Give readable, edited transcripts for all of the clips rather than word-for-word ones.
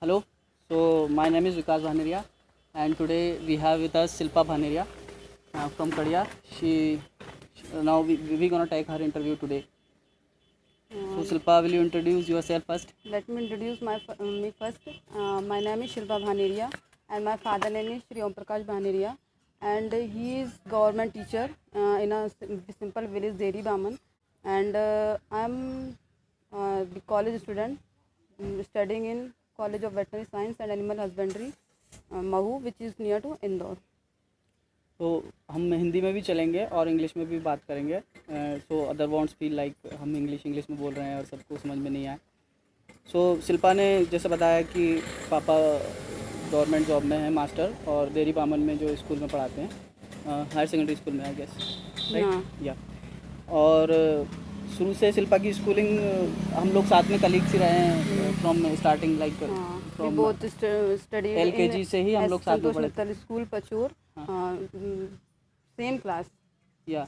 Hello, so my name is Vikas Bhaneria, and today we have with us Silpa Bhaneria from Kadia. Now we gonna take her interview today. So Silpa, will you introduce yourself first? Let me introduce me first. My name is Shilpa Bhaneria and my father name is Shri Om Prakash Bhaneria, and he is government teacher in a simple village Deri Baman, and I am the college student studying in College of Veterinary Science and Animal Husbandry, Mahu, which is near to Indore. तो हम हिंदी में भी चलेंगे और English में भी बात करेंगे, so other wants feel like हम इंग्लिश में बोल रहे हैं और सबको समझ में नहीं आए. सो शिल्पा ने जैसे बताया कि पापा गवर्नमेंट जॉब में है मास्टर, और देरी बामन में जो स्कूल में पढ़ाते हैं, हायर सेकेंडरी स्कूल में आई गेस, राइट या. और शुरू से शिल्पा की स्कूलिंग हम लोग साथ में कलीग्स ही रहे हैं from starting, like from both study LKG से ही हम लोग साथ में पढ़े. स्कूल पचूर, सेम क्लास. या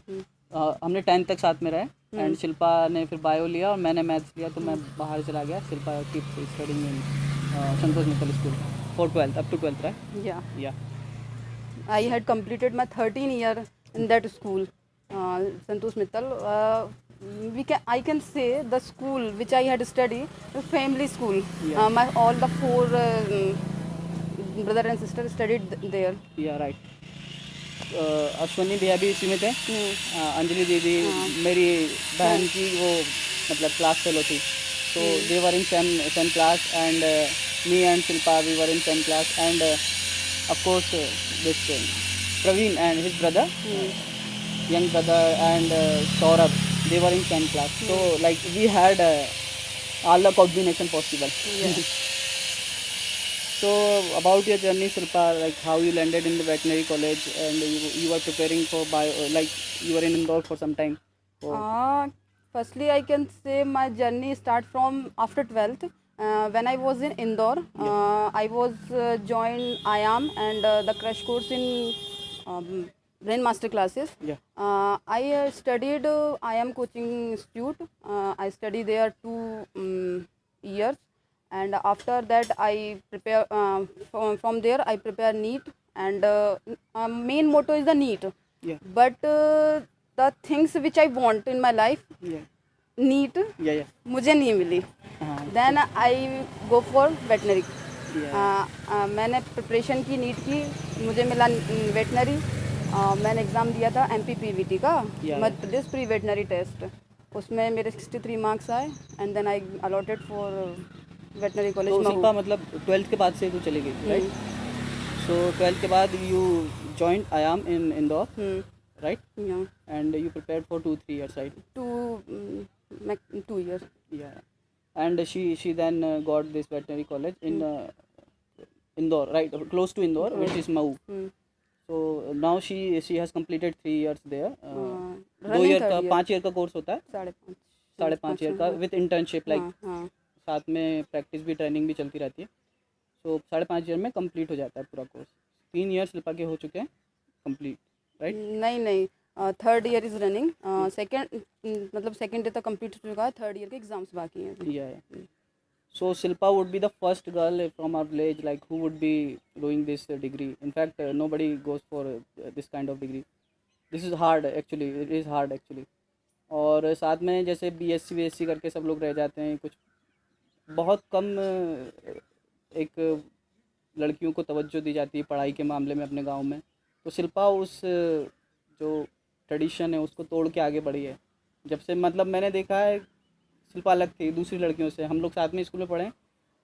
हमने 10th तक साथ में रहे, एंड शिल्पा ने फिर बायो लिया और मैंने मैथ्स लिया, तो मैं बाहर चला गया. शिल्पा की studying in Santosh Mittal school for 12th up to 12th, right? या I had completed my 13 year in that school, Santosh Mittal. I can say the school which I had studied, the family school. My all the four brother and sister studied there. या right. Ashwani भैया भी इसी में थे. अंजलि दीदी मेरी बहन की वो मतलब क्लास फेलो थी, so they were in same class, and me and Shilpa we were in same class, and of course this Praveen and his brother, young brother, and Saurabh, they were in same class, so like we had all the combination possible. So about your journey, Shilpa, like how you landed in the veterinary college, and you were preparing for bio, like you were in Indore for some time. Firstly, I can say my journey start from after 12th. When I was in Indore, I was joined IAM and the crash course in brain master classes. I studied IAM coaching institute. I studied there 2 years, and after that I prepare from there I prepare NEET, and main motto is the NEET. But the things which I want in my life, NEET मुझे नहीं मिली. Then I go for veterinary. मैंने preparation की NEET की, मुझे मिला veterinary. मैंने exam दिया था MPPVT का, Madhya Pradesh pre veterinary test. उसमें मेरे 63 मार्क्स आए, and then I allotted for veterinary college. Shilpa मतलब 12th के बाद से तू चली गई, राइट? सो 12th के बाद you joined IAM in Indore, right? Yeah. And you prepared for 2-3 years, right? 2 years. Yeah. And she then got this veterinary college in Indore, right? Close to Indore, which is Mahu. So now she has completed 3 years there. 2 year का 5 year का course होता है, 5.5 year का with internship, like साथ में practice भी training भी चलती रहती है. सो 5.5 year में कंप्लीट हो जाता है पूरा कोर्स. 3 years शिल्पा के हो चुके हैं कंप्लीट, राइट? नहीं, 3rd year इज रनिंग. मतलब सेकेंड ईयर तक कंप्लीट हो चुका है, 3rd year के एग्जाम्स बाकी हैं. Yeah. So Shilpa would be the first girl from our village like who would be doing this degree. In fact, nobody goes for this kind of degree. This is hard actually. It is hard actually. और साथ में जैसे BSc करके सब लोग रह जाते हैं, कुछ बहुत कम एक लड़कियों को तवज्जो दी जाती है पढ़ाई के मामले में अपने गांव में. तो शिल्पा उस जो ट्रेडिशन है उसको तोड़ के आगे बढ़ी है. जब से मतलब मैंने देखा है, शिल्पा अलग थी दूसरी लड़कियों से. हम लोग साथ में स्कूल में पढ़े,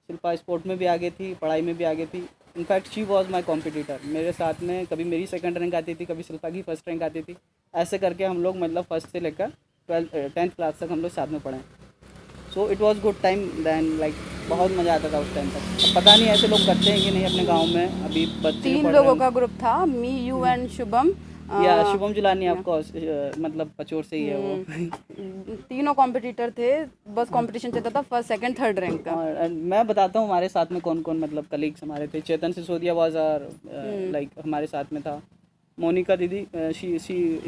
शिल्पा स्पोर्ट में भी आगे थी, पढ़ाई में भी आगे थी. In fact she was my competitor. मेरे साथ में कभी मेरी 2nd रैंक आती थी, कभी शिल्पा की 1st रैंक आती थी. ऐसे करके हम लोग मतलब 1st से लेकर 10th क्लास तक हम लोग साथ में पढ़े. So it was good time then, like बहुत मज़ा आता था उस टाइम तक. अब पता नहीं ऐसे लोग करते हैं कि नहीं अपने गाँव में. अभी बच्चे 3 लोगों का ग्रुप था, मी, यू एंड शुभम. या शुभम जुलानी आपको मतलब पचोर से ही है वो. तीनों कॉम्पिटिटर थे, बस कंपटीशन चलता था 1st, 2nd, 3rd रैंक का. मैं बताता हूँ हमारे साथ में कौन कौन मतलब कलीग्स हमारे थे. Chetan Sisodia was our like हमारे साथ में था. मोनिका दीदी, she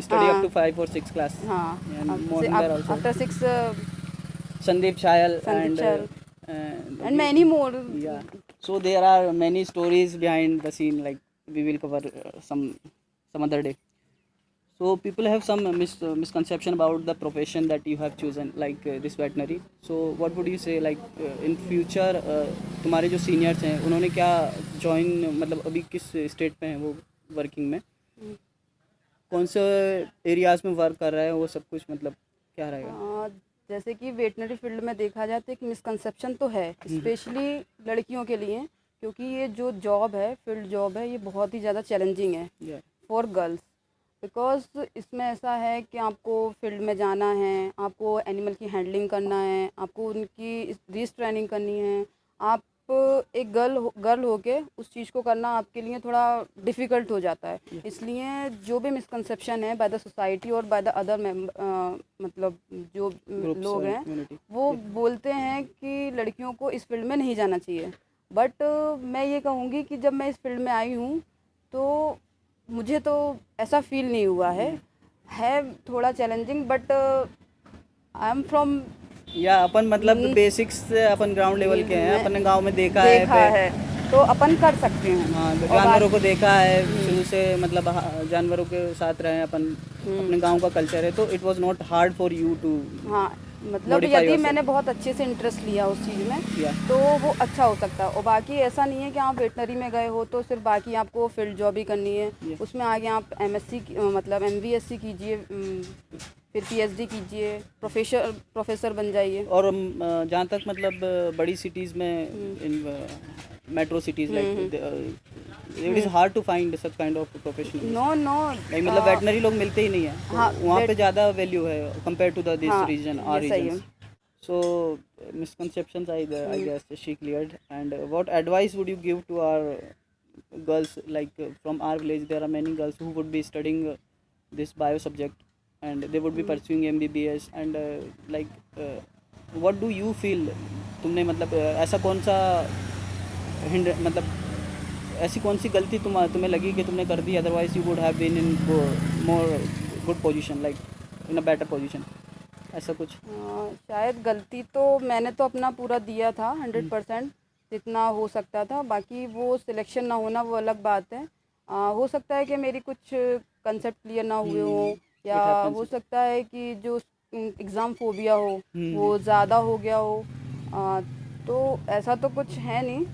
study up to 5 or 6 class. After 6 Sandeep Shayal and and many more. Yeah, so there are many stories behind the scene, like we will cover some other day. So people have some misconception about the profession that you have chosen, like this veterinary. So what would you say, like in future, तुम्हारे जो seniors हैं उन्होंने क्या join, मतलब अभी किस state पे हैं वो working में, कौन से एरियाज में वर्क कर रहा है, वो सब कुछ मतलब क्या रहेगा? जैसे कि वेटनरी फील्ड में देखा जाए तो एक मिसकंसेप्शन तो है, स्पेशली लड़कियों के लिए, क्योंकि ये जो जॉब है, फील्ड जॉब है, ये बहुत ही ज़्यादा चैलेंजिंग है फॉर गर्ल्स। बिकॉज इसमें ऐसा है कि आपको फील्ड में जाना है, आपको एनिमल की हैंडलिंग करना है, आपको उनकी रीस ट्रेनिंग करनी है। आप एक गर्ल होके उस चीज़ को करना आपके लिए थोड़ा डिफ़िकल्ट हो जाता है। इसलिए जो भी मिसकंसेप्शन है बाय द सोसाइटी और बाय द अदर मतलब जो लोग हैं, वो बोलते हैं कि लड़कियों को इस फील्ड में नहीं जाना चाहिए। बट मैं ये कहूँगी कि जब मैं इस फील्ड में आई हूँ तो मुझे तो ऐसा फील नहीं हुआ है थोड़ा challenging, but I am from या अपन मतलब बेसिक्स से अपन ग्राउंड लेवल के हैं, अपन ने गांव में देखा है तो अपन कर सकते हैं। हाँ, जानवरों को देखा है शुरू से, मतलब जानवरों के साथ रहे हैं अपन, अपने गांव का कल्चर है, तो it was not hard for you too, हाँ मतलब यदि मैंने बहुत अच्छे से इंटरेस्ट लिया उस चीज़ में तो वो अच्छा हो सकता है। और बाकी ऐसा नहीं है कि आप वेटनरी में गए हो तो सिर्फ बाकी आपको फील्ड जॉब ही करनी है, उसमें आगे आप MSc मतलब MVSc कीजिए, फिर PhD कीजिए, प्रोफेसर बन जाइए। और जहाँ तक मतलब बड़ी सिटीज़ में, in metro cities, like it is hard to find such kind of professional. No like मतलब वेटनरी लोग मिलते ही नहीं है, तो वहाँ पे ज़्यादा वैल्यू है compare to the this region, our region. So misconceptions I guess she cleared. And what advice would you give to our girls, like from our village there are many girls who would be studying this bio subject and they would be pursuing MBBS, and what do you feel, तुमने मतलब ऐसा कौन सा मतलब ऐसी कौन सी गलती तुम्हें लगी कि तुमने कर दी, otherwise you would have been in more good position, like in a better position, ऐसा कुछ? शायद गलती तो मैंने तो अपना पूरा दिया था 100% जितना हो सकता था। बाकी वो सिलेक्शन ना होना वो अलग बात है। हो सकता है कि मेरी कुछ कंसेप्ट क्लियर ना हुए हो, या हो सकता है कि जो एग्ज़ाम फोबिया हो वो ज़्यादा हो गया हो, तो ऐसा तो कुछ है नहीं।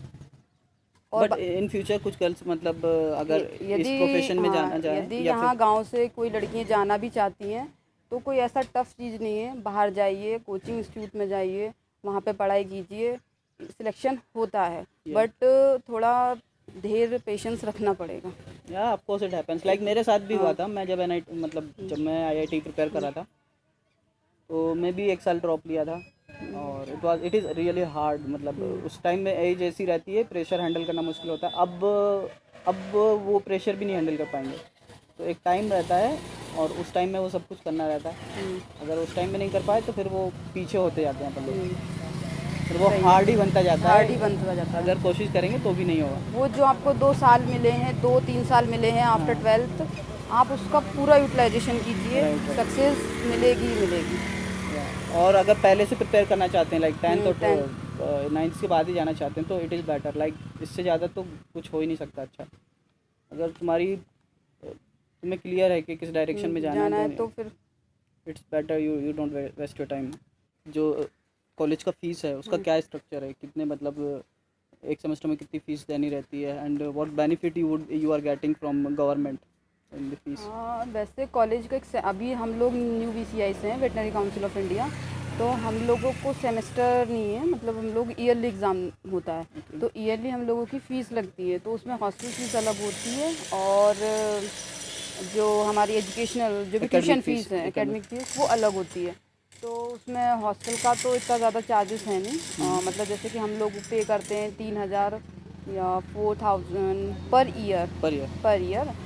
और बट इन फ्यूचर कुछ गर्ल्स मतलब अगर इस प्रोफेशन में जाना चाहें, यदि यहाँ गांव से कोई लड़कियाँ जाना भी चाहती हैं तो कोई ऐसा टफ चीज़ नहीं है, बाहर जाइए, कोचिंग इंस्टीट्यूट में जाइए, वहाँ पे पढ़ाई कीजिए, सिलेक्शन होता है। बट थोड़ा धैर्य पेशेंस रखना पड़ेगा। या of course it happens, like मेरे साथ भी हुआ था। मैं जब मतलब जब मैं IIT प्रिपेयर कर रहा था तो मैं भी 1 साल ड्रॉप लिया था, और इट इज़ रियली हार्ड। मतलब उस टाइम में एज ऐसी रहती है, प्रेशर हैंडल करना मुश्किल होता है। अब वो प्रेशर भी नहीं हैंडल कर पाएंगे, तो एक टाइम रहता है और उस टाइम में वो सब कुछ करना रहता है। अगर उस टाइम में नहीं कर पाए तो फिर वो पीछे होते जाते हैं अपन लोग, फिर वो हार्ड ही बनता जाता है। अगर कोशिश करेंगे तो भी नहीं होगा। वो जो आपको 2 साल मिले हैं, 2-3 साल मिले हैं आफ्टर 12th, आप उसका पूरा यूटिलाइजेशन कीजिए, सक्सेस मिलेगी ही मिलेगी। और अगर पहले से प्रिपेयर करना चाहते हैं, लाइक 10th और 9th के बाद ही जाना चाहते हैं, तो इट इज़ बेटर। लाइक इससे ज़्यादा तो कुछ हो ही नहीं सकता अच्छा। अगर तुम्हें क्लियर है कि किस डायरेक्शन में जाना है तो फिर it's better you don't waste your time. जो कॉलेज का फ़ीस है उसका क्या स्ट्रक्चर है, कितने मतलब एक सेमेस्टर में कितनी फ़ीस देनी रहती है, and what benefit you are getting from government in the fees? वैसे कॉलेज का अभी हम लोग न्यू VCI से हैं, वेटनरी काउंसिल ऑफ इंडिया, तो हम लोगों को सेमेस्टर नहीं है, मतलब हम लोग ईयरली एग्ज़ाम होता है। तो ईयरली हम लोगों की फ़ीस लगती है, तो उसमें हॉस्टल फीस अलग होती है, और जो हमारी एजुकेशनल जो भी ट्यूशन फीस है, एकेडमिक फीस, वो अलग होती है। तो उसमें हॉस्टल का तो इतना ज़्यादा चार्जेस है नहीं। मतलब जैसे कि हम लोग पे करते हैं 3000 या 4000 पर ईयर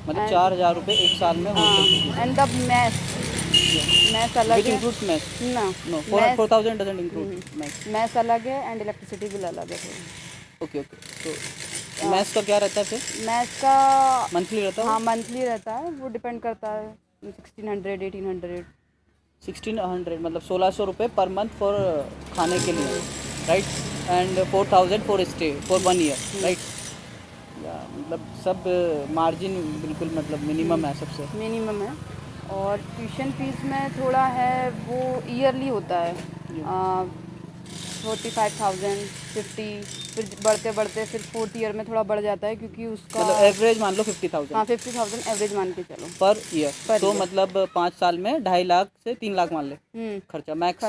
मतलब 4000 रुपये एक साल में हॉस्टल। एंड द मैथ अलग है, no 4000 doesn't include मैथ अलग है, एंड इलेक्ट्रिसिटी बिल अलग है। ओके तो मैथ्स का क्या रहता है फिर? मैथ्स का मंथली रहता है? हाँ मंथली रहता है, वो डिपेंड करता है 1600 1800 1600 मतलब 1600 रुपये पर मंथ फॉर खाने के लिए, right? and 4,000 for stay for 1 year, right? या मतलब सब मार्जिन बिल्कुल मतलब मिनिमम है सबसे। मिनिमम है। और ट्यूशन फीस में थोड़ा है, वो ईयरली होता है, 45,000, 50, फिर बढ़ते बढ़ते फिर 4th ईयर में थोड़ा बढ़ जाता है, क्योंकि उसका मतलब एवरेज मान लो 50,000 हाँ 50,000 एवरेज मान के चलो पर ईयर। पर तो year। मतलब 5 साल में 2.5 लाख से 3 लाख मान ले खर्चा मैक्स।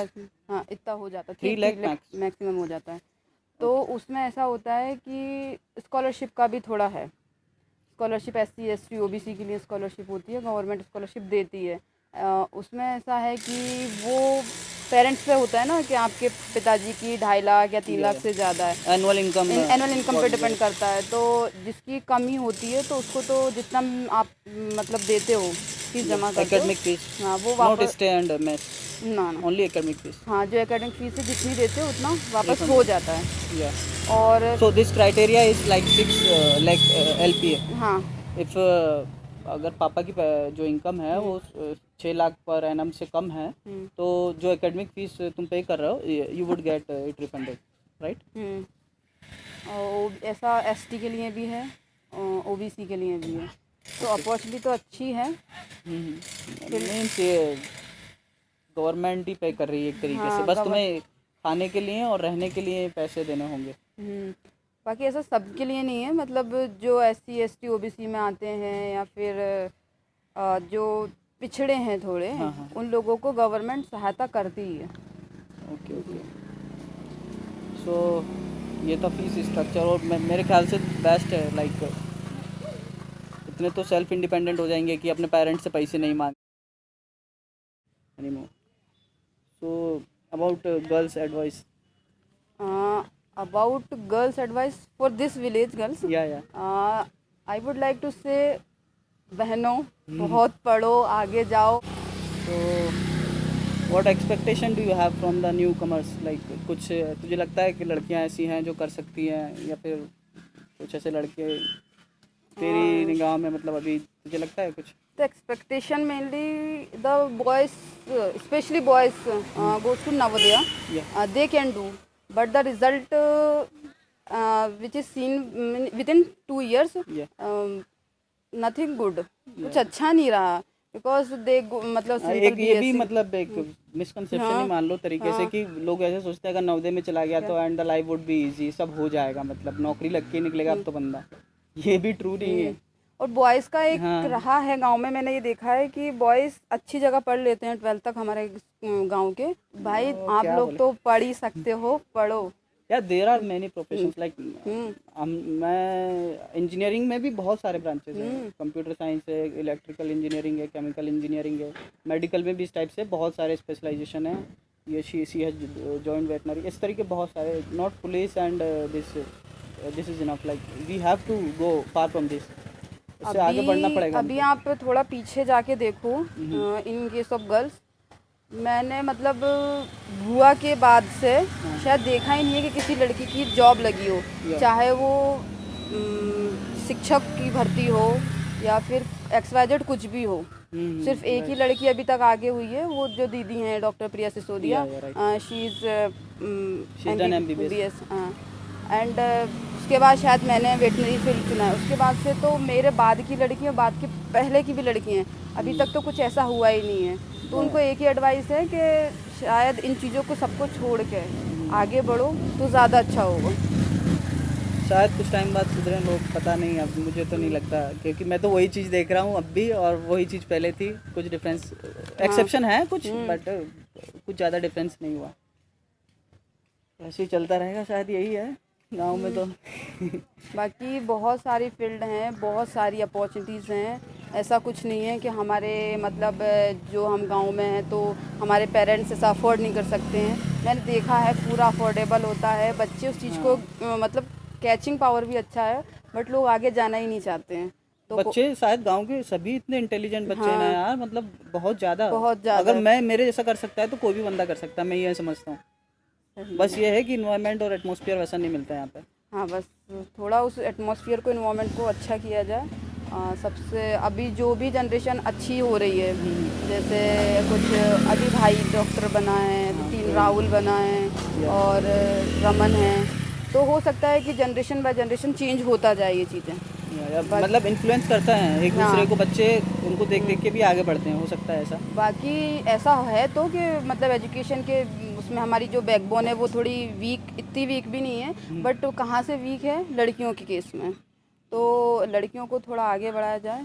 हाँ इतना हो जाता है, 3 लाख मैक्स। मैक्सिमम हो जाता है। तो उसमें ऐसा होता है कि स्कॉलरशिप का भी थोड़ा है। स्कॉलरशिप SC ST OBC के लिए स्कॉलरशिप होती है, गवर्नमेंट स्कॉलरशिप देती है। उसमें ऐसा है कि वो पेरेंट्स पे होता है ना, कि आपके पिताजी की 2.5 लाख या 3 लाख से ज़्यादा है, एनुअल इनकम एनुअल इनकम पे डिपेंड करता है। तो जिसकी कमी होती है तो उसको तो जितना आप मतलब देते हो, फीस जमा करते हो, एकेडमिक फीस, हाँ वो नॉट वापस स्टे एंड मेस, ना ओनली एकेडमिक फीस। हाँ जो एकेडमिक फीस है जितनी देते हो उतना वापस हो जाता है। या और so this criteria is like 6 lakh LPA। हाँ इफ अगर पापा की जो इनकम है वो 6 लाख पर एनम से कम है, तो जो एकेडमिक फीस तुम पे कर रहे हो you would get it refunded, right? और ऐसा ST के लिए भी है, OBC के लिए भी है। तो अपॉर्चुनिटी तो अच्छी है। मीन्स ये गवर्नमेंट ही पे कर रही है एक तरीके से, हाँ, बस तुम्हें खाने के लिए और रहने के लिए पैसे देने होंगे। बाकी ऐसा सबके लिए नहीं है, मतलब जो SC ST OBC में आते हैं या फिर जो पिछड़े हैं थोड़े, उन लोगों को गवर्नमेंट सहायता करती ही है। Okay okay. सो ये था फीस स्ट्रक्चर, और मेरे ख्याल से बेस्ट है। लाइक इतने तो सेल्फ इंडिपेंडेंट हो जाएंगे कि अपने पेरेंट्स से पैसे नहीं मांग anymore. So about girls advice. About girls advice for this village girls, या I would like to say, बहनों बहुत पढ़ो, आगे जाओ। तो what expectation do you have from the new commerce? Like कुछ तुझे लगता है कि लड़कियां ऐसी हैं जो कर सकती हैं, या फिर कुछ ऐसे लड़के तेरी निगाह में, मतलब अभी तुझे लगता है कुछ? The expectation mainly the boys, especially boys, goes to Navodaya. They can do, but the result which is seen within 2 years, nothing good, कुछ अच्छा नहीं रहा, because they मतलब एक ये भी मतलब एक मिसकंसेप्शन ही मान लो तरीके से, कि लोग ऐसे सोचते हैं अगर नवोदय में चला गया तो and the life would be easy, सब हो जाएगा, मतलब नौकरी लग के निकलेगा अब तो बंदा। ये भी ट्रू नहीं है। और बॉयज़ का एक रहा है गांव में, मैंने ये देखा है कि बॉयज़ अच्छी जगह पढ़ लेते हैं 12th तक हमारे गांव के। भाई आप लोग तो पढ़ ही सकते हो, पढ़ो। या there are many professions like, मैं इंजीनियरिंग में भी बहुत सारे ब्रांचेस हैं, कंप्यूटर साइंस है, इलेक्ट्रिकल इंजीनियरिंग है, केमिकल इंजीनियरिंग है, मेडिकल में भी इस टाइप से बहुत सारे स्पेशलाइजेशन है। ये सी हैज जॉइंट वेटनरी, इस तरीके बहुत सारे, not police and this is enough, like we have to go far from this, इससे आगे बढ़ना पड़ेगा। अभी आप थोड़ा पीछे जाके देखो, इन केस ऑफ गर्ल्स, मैंने मतलब बुआ के बाद से शायद देखा ही नहीं है कि किसी लड़की की जॉब लगी हो, चाहे वो शिक्षक की भर्ती हो या फिर XYZ कुछ भी हो। सिर्फ एक ही लड़की अभी तक आगे हुई है, वो जो दीदी हैं doctor Priya Sisodia, she is MBBS, and उसके बाद शायद मैंने वेटनरी फील्ड चुना है। उसके बाद से तो मेरे बाद की लड़कियाँ, बाद के पहले की भी लड़की हैं, अभी तक तो कुछ ऐसा हुआ ही नहीं है। तो उनको एक ही एडवाइस है कि शायद इन चीज़ों को सबको छोड़ के आगे बढ़ो तो ज़्यादा अच्छा होगा। शायद कुछ टाइम बाद सुधरे लोग, पता नहीं, अब मुझे तो नहीं लगता, क्योंकि मैं तो वही चीज़ देख रहा हूँ अब भी और वही चीज़ पहले थी। कुछ डिफरेंस एक्सेप्शन है कुछ, बट कुछ ज़्यादा डिफरेंस नहीं हुआ। ऐसे ही चलता रहेगा शायद, यही है गांव में तो। बाकी बहुत सारी फील्ड हैं, बहुत सारी अपॉर्चुनिटीज़ हैं। ऐसा कुछ नहीं है कि हमारे मतलब जो हम गांव में हैं तो हमारे पेरेंट्स ऐसा अफोर्ड नहीं कर सकते हैं। मैंने देखा है पूरा अफोर्डेबल होता है, बच्चे उस चीज़ को मतलब कैचिंग पावर भी अच्छा है, बट लोग आगे जाना ही नहीं चाहते हैं। तो बच्चे शायद गांव के सभी इतने इंटेलिजेंट बच्चे हैं ना यार, मतलब बहुत ज़्यादा। अगर मैं मेरे जैसा कर सकता है तो कोई भी बंदा कर सकता है, मैं ये समझता हूँ। बस ये है कि इन्वायरमेंट और एटमॉस्फेयर वैसा नहीं मिलता है यहाँ पे। हाँ, बस थोड़ा उस एटमॉस्फेयर को, इन्वायरमेंट को अच्छा किया जाए सबसे अभी जो भी जनरेशन अच्छी हो रही है, जैसे कुछ अभी भाई डॉक्टर बना है, हाँ, 3 तो राहुल बना है Yes. और रमन है। तो हो सकता है कि जनरेशन बाय जनरेशन चेंज होता जाए ये चीज़ें। बाकी मतलब इन्फ्लुएंस करता है एक दूसरे हाँ को, बच्चे उनको देख देख के भी आगे बढ़ते हैं, हो सकता है ऐसा। बाकी ऐसा है तो कि मतलब एजुकेशन के उसमें हमारी जो बैकबोन है वो थोड़ी वीक, इतनी वीक भी नहीं है, बट कहाँ से वीक है, लड़कियों के केस में। तो लड़कियों को थोड़ा आगे बढ़ाया जाए।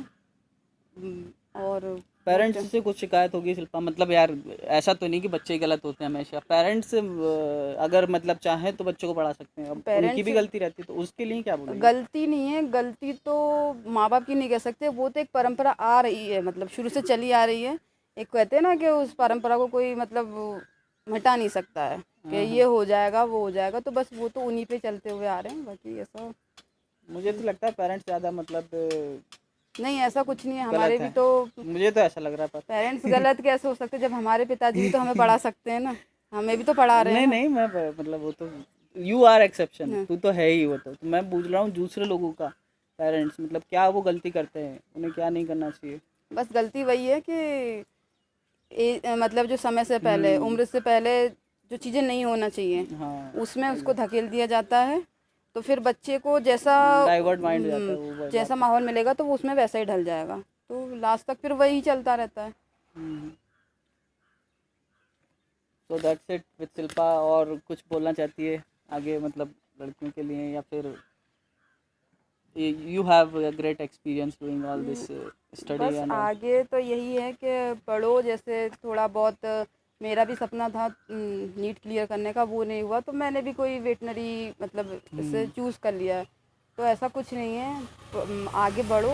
और वो पेरेंट्स से कुछ शिकायत होगी शिल्पा? मतलब यार ऐसा तो नहीं कि बच्चे ही गलत होते हैं हमेशा, पेरेंट्स अगर मतलब चाहें तो बच्चों को पढ़ा सकते हैं, अब उनकी भी पेरेंट्स गलती रहती है, तो उसके लिए क्या बोलेंगे? गलती नहीं है, गलती तो माँ बाप की नहीं कह सकते, वो तो एक परंपरा आ रही है, मतलब शुरू से चली आ रही है। एक कहते हैं ना कि उस परंपरा को कोई मतलब मिटा नहीं सकता है कि हाँ ये हाँ, हो जाएगा वो हो जाएगा, तो बस वो तो उन्हीं पे चलते हुए आ रहे हैं, बाकी ऐसा मुझे तो लगता है पेरेंट्स ज़्यादा मतलब नहीं, ऐसा कुछ नहीं है। हमारे गलत भी है, तो मुझे तो ऐसा लग रहा है पेरेंट्स पर गलत कैसे हो सकते हैं, जब हमारे पिताजी भी तो हमें पढ़ा सकते हैं ना, हमें भी तो पढ़ा रहे हैं नहीं ना। नहीं, मैं मतलब वो तो यू आर एक्सेप्शन, हाँ, तू तो है ही, वो तो मैं पूछ रहा हूँ दूसरे लोगों का। पेरेंट्स मतलब क्या वो गलती करते हैं, उन्हें क्या नहीं करना चाहिए? बस गलती वही है कि मतलब जो समय से पहले, हम्म। उम्र से पहले जो चीज़ें नहीं होना चाहिए हाँ, उसमें उसको धकेल दिया जाता है। तो फिर बच्चे को जैसा डाइवर्ट माइंड हो जाता है वो बात जैसा पे। माहौल मिलेगा तो वो उसमें वैसा ही ढल जाएगा, तो लास्ट तक फिर वही चलता रहता है। So that's it with Shilpa. और कुछ बोलना चाहती है आगे, मतलब लड़कियों के लिए, या फिर you have a great experience doing all this study बस एंड ऑल? आगे तो यही है कि पढ़ो, जैसे थोड़ा बहुत मेरा भी सपना था नीट क्लियर करने का, वो नहीं हुआ तो मैंने भी कोई वेटनरी मतलब इसे चूज़ कर लिया है। तो ऐसा कुछ नहीं है, आगे बढ़ो,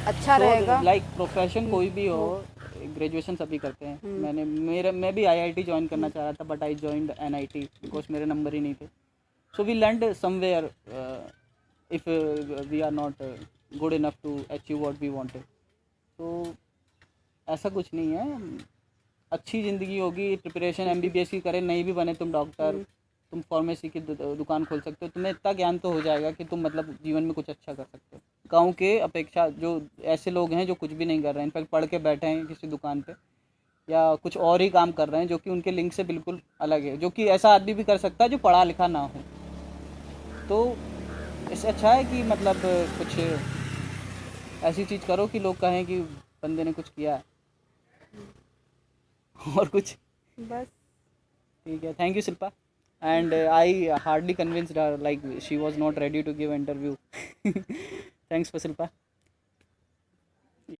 अच्छा सो रहेगा। लाइक प्रोफेशन कोई भी हो, हो ग्रेजुएशन सभी करते हैं। हम्म, मैं भी आईआईटी ज्वाइन करना हम्म, चाह रहा था, but I joined NIT because मेरे नंबर ही नहीं थे। So we learned somewhere if we are not good enough to achieve what we wanted. तो ऐसा कुछ नहीं है, अच्छी ज़िंदगी होगी, प्रिपरेशन एमबीबीएस की करें, नहीं भी बने तुम डॉक्टर, हम्म, तुम फार्मेसी की दुकान खोल सकते हो, तुम्हें इतना ज्ञान तो हो जाएगा कि तुम मतलब जीवन में कुछ अच्छा कर सकते हो। गाँव के अपेक्षा जो ऐसे लोग हैं जो कुछ भी नहीं कर रहे हैं, इनफैक्ट पढ़ के बैठे हैं किसी दुकान पे या कुछ और ही काम कर रहे हैं जो कि उनके लिंक से बिल्कुल अलग है, जो कि ऐसा आदमी भी कर सकता है जो पढ़ा लिखा ना हो। तो इससे अच्छा है कि मतलब कुछ ऐसी चीज़ करो कि लोग कहें कि बंदे ने कुछ किया है। और कुछ? बस ठीक है, thank you Shilpa. And I hardly convinced her, like she was not ready to give interview. Thanks for Shilpa.